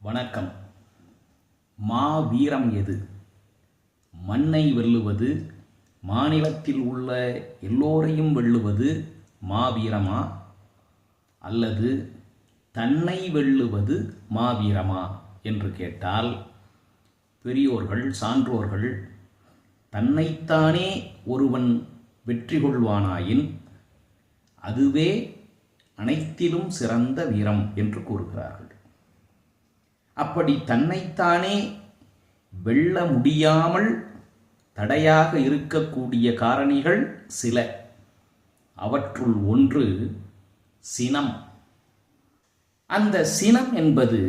வணக்கம். மாவீரம் எது? மண்ணை வெல்லுவது, மாநிலத்தில் உள்ள எல்லோரையும் வெல்லுவது மாவீரமா, அல்லது தன்னை வெல்லுவது மாவீரமா என்று கேட்டால், பெரியோர்கள் சான்றோர்கள் தன்னைத்தானே ஒருவன் வெற்றி கொள்வானாயின் அதுவே அனைத்திலும் சிறந்த வீரம் என்று கூறுகிறார்கள். அப்படி தன்னைத்தானே வெல்ல முடியாமல் தடையாக இருக்கக்கூடிய காரணிகள் சில. அவற்றுள் ஒன்று சினம். அந்த சினம் என்பது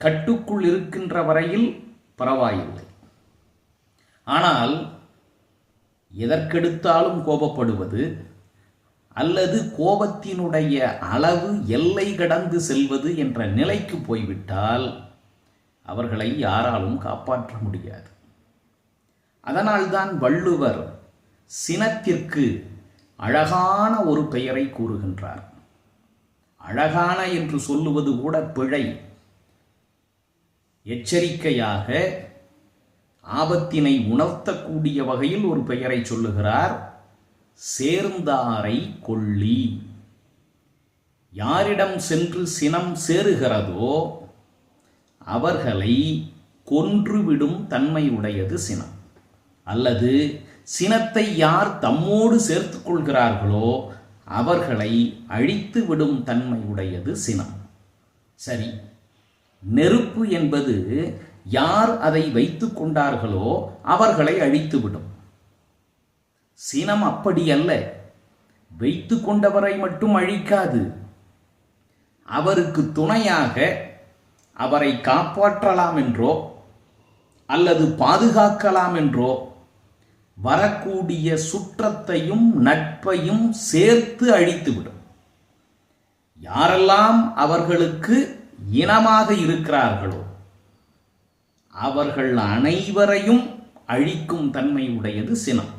கட்டுக்குள் இருக்கின்ற வரையில் பரவாயில்லை. ஆனால் எதற்கெடுத்தாலும் கோபப்படுவது அல்லது கோபத்தினுடைய அளவு எல்லை கடந்து செல்வது என்ற நிலைக்கு போய்விட்டால் அவர்களை யாராலும் காப்பாற்ற முடியாது. அதனால்தான் வள்ளுவர் சினத்திற்கு அழகான ஒரு பெயரை கூறுகின்றார். அழகான என்று சொல்லுவது கூட பிழை. எச்சரிக்கையாக ஆபத்தினை உணர்த்தக்கூடிய வகையில் ஒரு பெயரை சொல்லுகிறார். சேர்ந்தாரை கொள்ளி. யாரிடம் சென்று சினம் சேருகிறதோ அவர்களை கொன்றுவிடும் தன்மை உடையது சினம். அல்லது சினத்தை யார் தம்மோடு சேர்த்து கொள்கிறார்களோ அவர்களை அழித்து விடும் தன்மை உடையது சினம். சரி, நெருப்பு என்பது யார் அதை வைத்து கொண்டார்களோ அவர்களை அழித்துவிடும். சினம் அப்படி அல்ல. வைத்து கொண்டவரை மட்டும் அழிக்காது, அவருக்கு துணையாக அவரை காப்பாற்றலாம் என்றோ அல்லது பாதுகாக்கலாம் என்றோ வரக்கூடிய சுற்றத்தையும் நட்பையும் சேர்த்து அழித்துவிடும். யாரெல்லாம் அவர்களுக்கு இனமாக இருக்கிறார்களோ அவர்கள் அனைவரையும் அழிக்கும் தன்மை உடையது சினம்.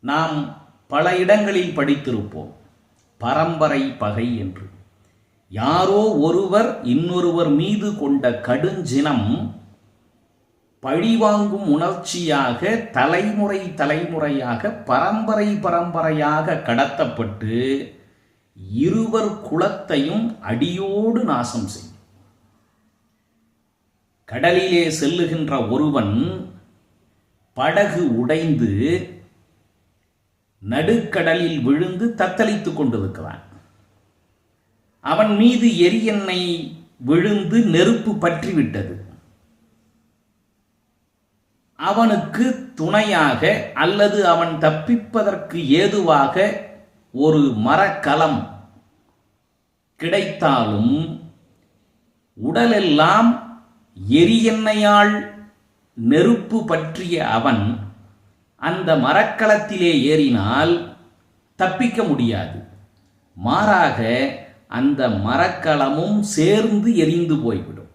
நாம் பல இடங்களில் படித்திருப்போம் பரம்பரை பகை என்று. யாரோ ஒருவர் இன்னொருவர் மீது கொண்ட கடுஞ்சினம் பழிவாங்கும் உணர்ச்சியாக தலைமுறை தலைமுறையாக பரம்பரையாக கடத்தப்பட்டு இருவர் குலத்தையும் அடியோடு நாசம் செய்யும். கடலிலே செல்லுகின்ற ஒருவன் படகு உடைந்து நடுக்கடலில் விழுந்து தத்தளித்துக் கொண்டிருக்கிறான். அவன் மீது எரியெண்ணெய் விழுந்து நெருப்பு பற்றிவிட்டது. அவனுக்கு துணையாக அல்லது அவன் தப்பிப்பதற்கு ஏதுவாக ஒரு மரக்கலம் கிடைத்தாலும் உடலெல்லாம் எரியெண்ணெயால் நெருப்பு பற்றிய அவன் அந்த மரக்கலத்திலே ஏறினால் தப்பிக்க முடியாது. மாறாக அந்த மரக்கலமும் சேர்ந்து எரிந்து போய்விடும்.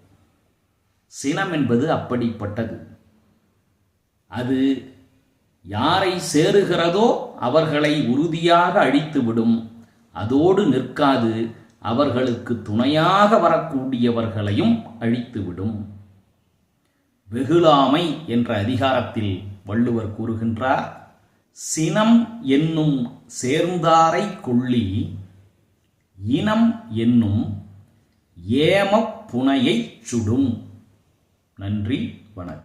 சினம் என்பது அப்படிப்பட்டது. அது யாரை சேருகிறதோ அவர்களை உறுதியாக அழித்துவிடும். அதோடு நிற்காது, அவர்களுக்கு துணையாக வரக்கூடியவர்களையும் அழித்துவிடும். வெகுளாமை என்ற அதிகாரத்தில் வள்ளுவர் கூறுகின்றார், சினம் என்னும் சேர்ந்தாரை கொள்ளி இனம் என்னும் ஏமப் புனையைச் சுடும். நன்றி, வணக்கம்.